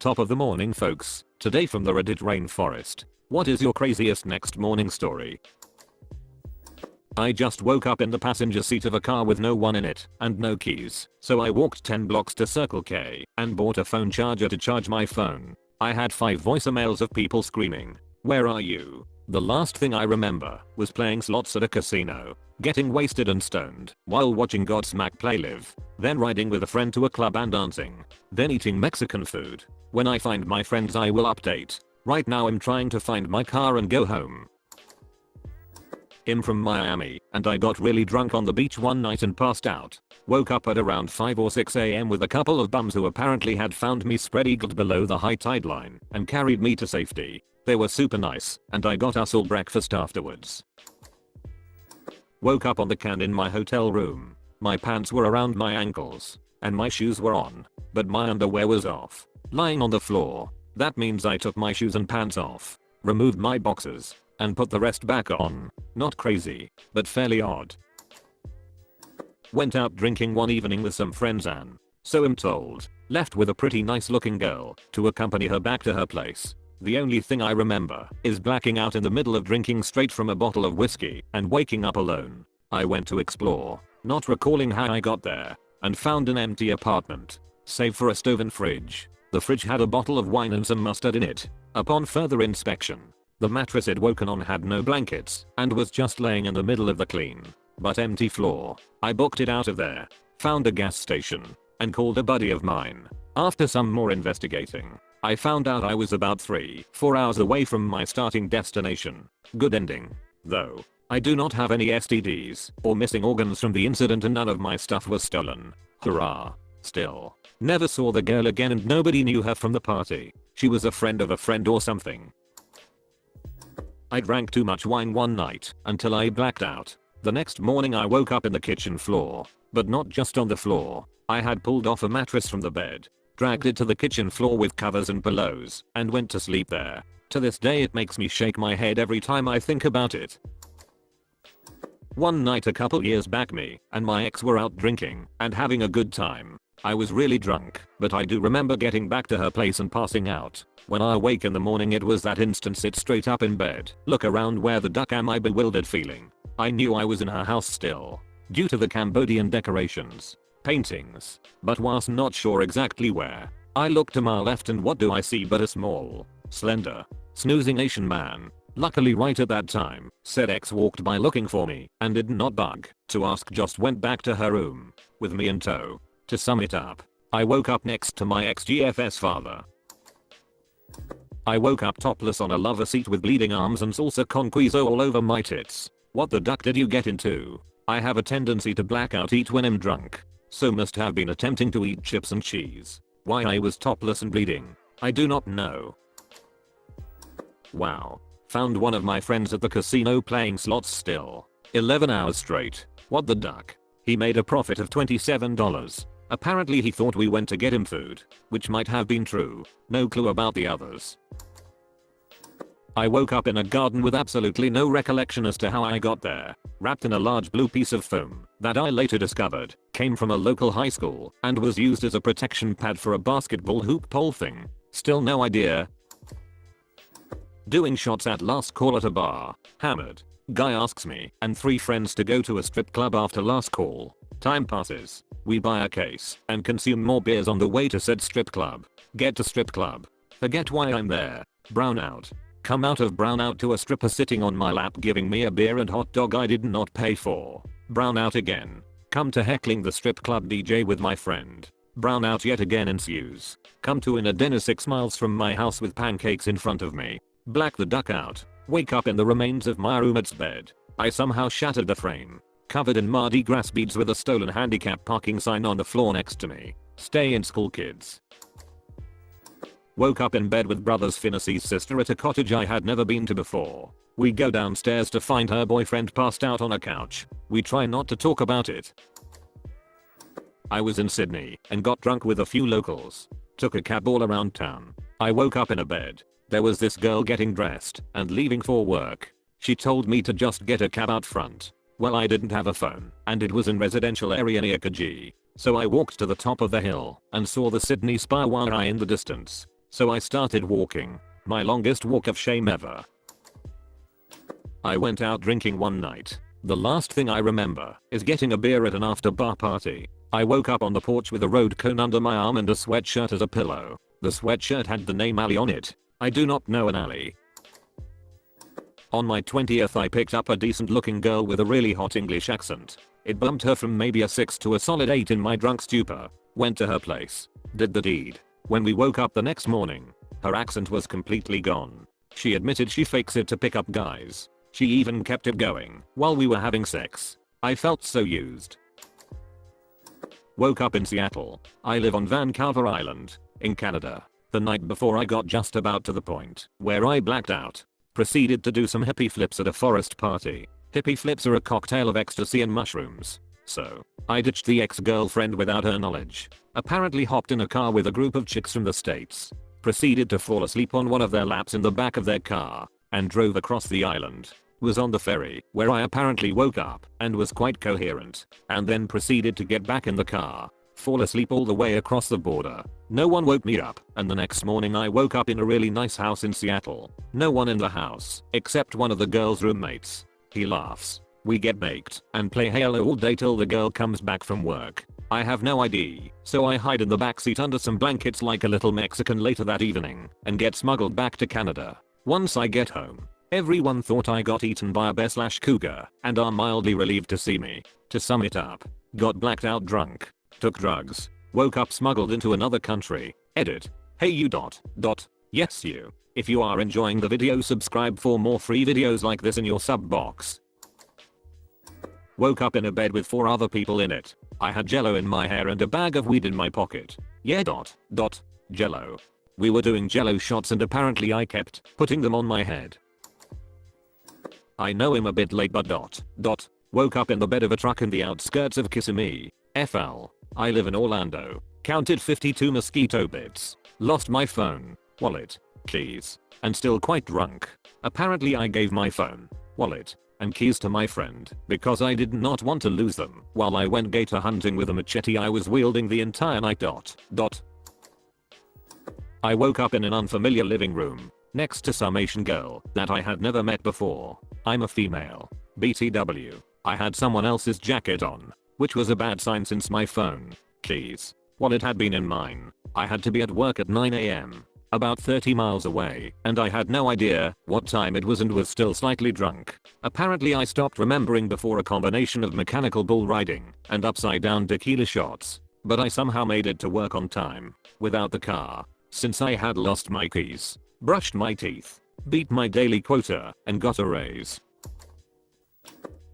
Top of the morning folks, today from the Reddit Rainforest. What is your craziest next morning story? I just woke up in the passenger seat of a car with no one in it and no keys, so I walked 10 blocks to Circle K and bought a phone charger to charge my phone. I had 5 voicemails of people screaming, "Where are you?" The last thing I remember was playing slots at a casino, getting wasted and stoned while watching Godsmack play live, then riding with a friend to a club and dancing, then eating Mexican food. When I find my friends I will update. Right now I'm trying to find my car and go home. I'm from Miami, and I got really drunk on the beach one night and passed out. Woke up at around 5 or 6 AM with a couple of bums who apparently had found me spread-eagled below the high tide line and carried me to safety. They were super nice, and I got us all breakfast afterwards. Woke up on the can in my hotel room. My pants were around my ankles, and my shoes were on, but my underwear was off. Lying on the floor. That means I took my shoes and pants off, removed my boxers, and put the rest back on. Not crazy, but fairly odd. Went out drinking one evening with some friends and, so I'm told, left with a pretty nice looking girl to accompany her back to her place. The only thing I remember is blacking out in the middle of drinking straight from a bottle of whiskey and waking up alone. I went to explore, not recalling how I got there, and found an empty apartment, save for a stove and fridge. The fridge had a bottle of wine and some mustard in it. Upon further inspection, the mattress I'd woken on had no blankets and was just laying in the middle of the clean but empty floor. I booked it out of there, found a gas station, and called a buddy of mine. After some more investigating, I found out I was about 3-4 hours away from my starting destination. Good ending. Though, I do not have any STDs or missing organs from the incident and none of my stuff was stolen. Hurrah. Still, never saw the girl again and nobody knew her from the party. She was a friend of a friend or something. I drank too much wine one night until I blacked out. The next morning I woke up in the kitchen floor, but not just on the floor. I had pulled off a mattress from the bed, dragged it to the kitchen floor with covers and pillows, and went to sleep there. To this day it makes me shake my head every time I think about it. One night a couple years back, me and my ex were out drinking and having a good time. I was really drunk, but I do remember getting back to her place and passing out. When I awake in the morning it was that instant sit straight up in bed, look around, where the duck am I, bewildered feeling. I knew I was in her house still, due to the Cambodian decorations, paintings, but was not sure exactly where. I looked to my left and what do I see but a small, slender, snoozing Asian man. Luckily right at that time, said ex walked by looking for me and did not bug to ask, just went back to her room, with me in tow. To sum it up, I woke up next to my ex-GF's father. I woke up topless on a lover seat with bleeding arms and salsa con queso all over my tits. What the duck did you get into? I have a tendency to blackout eat when I'm drunk, so must have been attempting to eat chips and cheese. Why I was topless and bleeding, I do not know. Wow. Found one of my friends at the casino playing slots still. 11 hours straight. What the duck? He made a profit of $27. Apparently he thought we went to get him food, which might have been true. No clue about the others. I woke up in a garden with absolutely no recollection as to how I got there, wrapped in a large blue piece of foam that I later discovered came from a local high school and was used as a protection pad for a basketball hoop pole thing. Still no idea. Doing shots at last call at a bar, hammered. Guy asks me and 3 friends to go to a strip club after last call. Time passes. We buy a case and consume more beers on the way to said strip club. Get to strip club. Forget why I'm there. Brownout. Come out of brownout to a stripper sitting on my lap giving me a beer and hot dog I did not pay for. Brownout again. Come to heckling the strip club DJ with my friend. Brownout yet again ensues. Come to in a dinner 6 miles from my house with pancakes in front of me. Black the duck out. Wake up in the remains of my roommate's bed. I somehow shattered the frame. Covered in Mardi Gras beads with a stolen handicap parking sign on the floor next to me. Stay in school, kids. Woke up in bed with brother's Finnessie's sister at a cottage I had never been to before. We go downstairs to find her boyfriend passed out on a couch. We try not to talk about it. I was in Sydney and got drunk with a few locals. Took a cab all around town. I woke up in a bed. There was this girl getting dressed and leaving for work. She told me to just get a cab out front. Well, I didn't have a phone and it was in residential area near Cottage. So I walked to the top of the hill and saw the Sydney Spire in the distance. So I started walking. My longest walk of shame ever. I went out drinking one night. The last thing I remember is getting a beer at an after bar party. I woke up on the porch with a road cone under my arm and a sweatshirt as a pillow. The sweatshirt had the name Ali on it. I do not know an Ali. On my 20th I picked up a decent looking girl with a really hot English accent. It bumped her from maybe a 6 to a solid 8 in my drunk stupor. Went to her place. Did the deed. When we woke up the next morning, her accent was completely gone. She admitted she fakes it to pick up guys. She even kept it going while we were having sex. I felt so used. Woke up in Seattle. I live on Vancouver Island, in Canada. The night before I got just about to the point where I blacked out. Proceeded to do some hippie flips at a forest party. Hippie flips are a cocktail of ecstasy and mushrooms. So, I ditched the ex-girlfriend without her knowledge. Apparently hopped in a car with a group of chicks from the States. Proceeded to fall asleep on one of their laps in the back of their car. And drove across the island. Was on the ferry, where I apparently woke up and was quite coherent. And then proceeded to get back in the car. Fall asleep all the way across the border. No one woke me up, and the next morning I woke up in a really nice house in Seattle. No one in the house, except one of the girl's roommates. He laughs. We get baked and play Halo all day till the girl comes back from work. I have no ID, so I hide in the backseat under some blankets like a little Mexican later that evening and get smuggled back to Canada. Once I get home, everyone thought I got eaten by a bear/cougar and are mildly relieved to see me. To sum it up, got blacked out drunk, took drugs, woke up smuggled into another country. Edit. Hey you ... Yes you. If you are enjoying the video, subscribe for more free videos like this in your sub box. Woke up in a bed with 4 other people in it. I had Jello in my hair and a bag of weed in my pocket. Yeah ... Jello. We were doing Jello shots and apparently I kept putting them on my head. I know I'm a bit late but ... Woke up in the bed of a truck in the outskirts of Kissimmee, FL. I live in Orlando. Counted 52 mosquito bits. Lost my phone, wallet, keys, and still quite drunk. Apparently I gave my phone, wallet, and keys to my friend because I did not want to lose them while I went gator hunting with a machete I was wielding the entire night. I woke up in an unfamiliar living room next to some Asian girl that I had never met before. I'm a female. BTW. I had someone else's jacket on, which was a bad sign since my phone, keys, wallet had been in mine. I had to be at work at 9 AM, about 30 miles away, and I had no idea what time it was and was still slightly drunk. Apparently I stopped remembering before a combination of mechanical bull riding and upside down tequila shots, but I somehow made it to work on time, without the car, since I had lost my keys, brushed my teeth, beat my daily quota, and got a raise.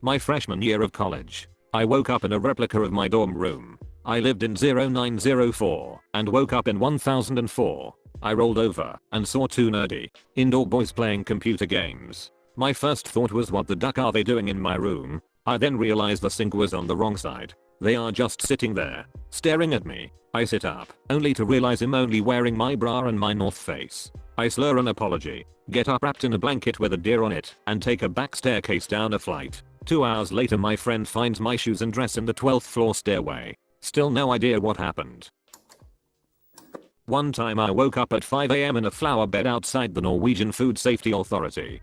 My freshman year of college, I woke up in a replica of my dorm room. I lived in 0904 and woke up in 1004. I rolled over and saw 2 nerdy indoor boys playing computer games. My first thought was, what the duck are they doing in my room? I then realized the sink was on the wrong side. They are just sitting there, staring at me. I sit up, only to realize I'm only wearing my bra and my North Face. I slur an apology, get up wrapped in a blanket with a deer on it, and take a back staircase down a flight. 2 hours later my friend finds my shoes and dress in the 12th floor stairway. Still no idea what happened. One time I woke up at 5 AM in a flower bed outside the Norwegian Food Safety Authority.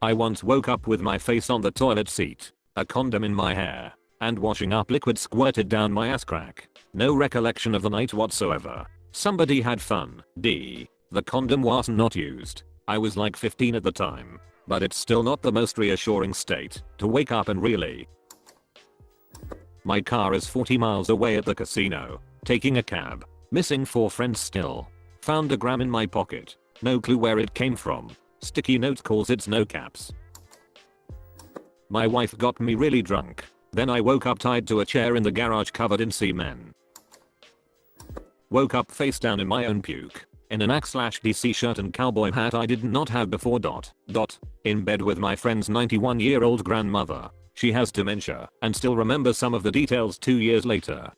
I once woke up with my face on the toilet seat, a condom in my hair, and washing up liquid squirted down my ass crack. No recollection of the night whatsoever. Somebody had fun. The condom was not used. I was like 15 at the time, but it's still not the most reassuring state to wake up and really. My car is 40 miles away at the casino, taking a cab, missing 4 friends still. Found a gram in my pocket, no clue where it came from. Sticky note calls it snow caps. My wife got me really drunk, then I woke up tied to a chair in the garage covered in semen. Woke up face down in my own puke, in an Axe/DC shirt and cowboy hat I did not have before. In bed with my friend's 91-year-old grandmother. She has dementia and still remembers some of the details 2 years later.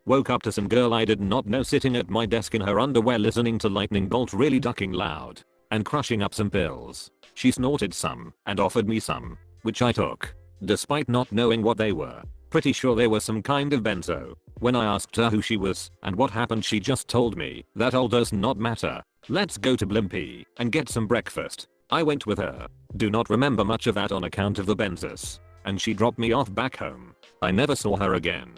Woke up to some girl I did not know sitting at my desk in her underwear listening to lightning bolt really ducking loud and crushing up some pills. She snorted some and offered me some, which I took, despite not knowing what they were. Pretty sure they were some kind of benzo. When I asked her who she was and what happened, she just told me that all does not matter. Let's go to Blimpie and get some breakfast. I went with her. Do not remember much of that on account of the benzos. And she dropped me off back home. I never saw her again.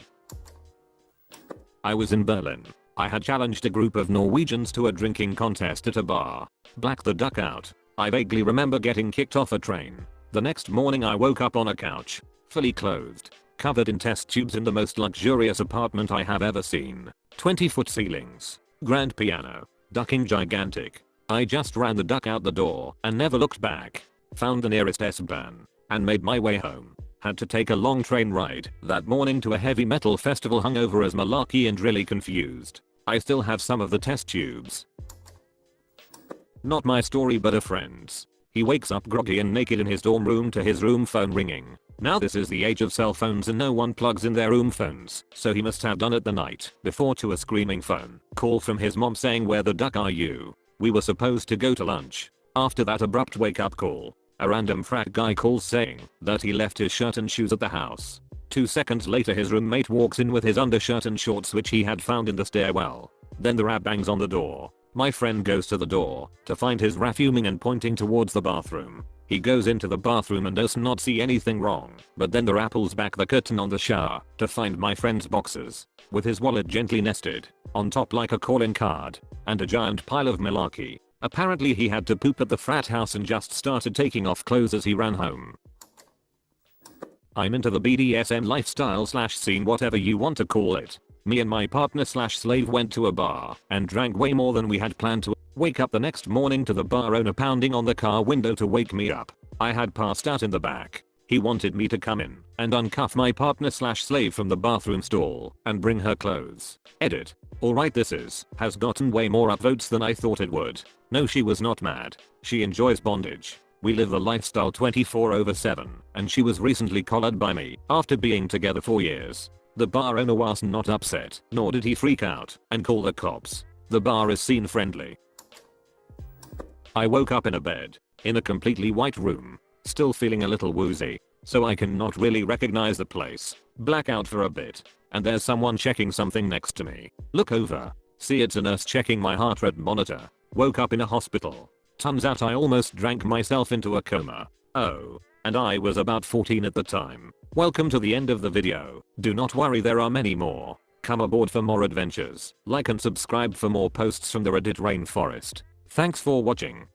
I was in Berlin. I had challenged a group of Norwegians to a drinking contest at a bar. Black the duck out. I vaguely remember getting kicked off a train. The next morning I woke up on a couch, fully clothed, covered in test tubes in the most luxurious apartment I have ever seen. 20-foot ceilings, grand piano, ducking gigantic. I just ran the duck out the door and never looked back. Found the nearest S-Bahn and made my way home. Had to take a long train ride that morning to a heavy metal festival, hungover as malarkey and really confused. I still have some of the test tubes. Not my story but a friend's. He wakes up groggy and naked in his dorm room to his room phone ringing. Now this is the age of cell phones and no one plugs in their room phones, so he must have done it the night before to a screaming phone call from his mom saying, "Where the duck are you? We were supposed to go to lunch." After that abrupt wake up call, a random frat guy calls saying that he left his shirt and shoes at the house. 2 seconds later his roommate walks in with his undershirt and shorts which he had found in the stairwell. Then the rap bangs on the door. My friend goes to the door to find his rap fuming and pointing towards the bathroom. He goes into the bathroom and does not see anything wrong, but then the rap pulls back the curtain on the shower to find my friend's boxers, with his wallet gently nested on top like a calling card, and a giant pile of malarkey. Apparently he had to poop at the frat house and just started taking off clothes as he ran home. I'm into the BDSM lifestyle / scene, whatever you want to call it. Me and my partner / slave went to a bar and drank way more than we had planned to. Wake up the next morning to the bar owner pounding on the car window to wake me up. I had passed out in the back. He wanted me to come in and uncuff my partner / slave from the bathroom stall and bring her clothes. Edit. Alright, has gotten way more upvotes than I thought it would. No, she was not mad. She enjoys bondage. We live the lifestyle 24/7 and she was recently collared by me after being together 4 years. The bar owner was not upset, nor did he freak out and call the cops. The bar is scene friendly. I woke up in a bed, in a completely white room, still feeling a little woozy, so I cannot really recognize the place. Blackout for a bit, and there's someone checking something next to me. Look over, see it's a nurse checking my heart rate monitor. Woke up in a hospital. Turns out I almost drank myself into a coma. Oh, and I was about 14 at the time. Welcome to the end of the video. Do not worry, there are many more. Come aboard for more adventures. Like and subscribe for more posts from the Reddit Rainforest. Thanks for watching.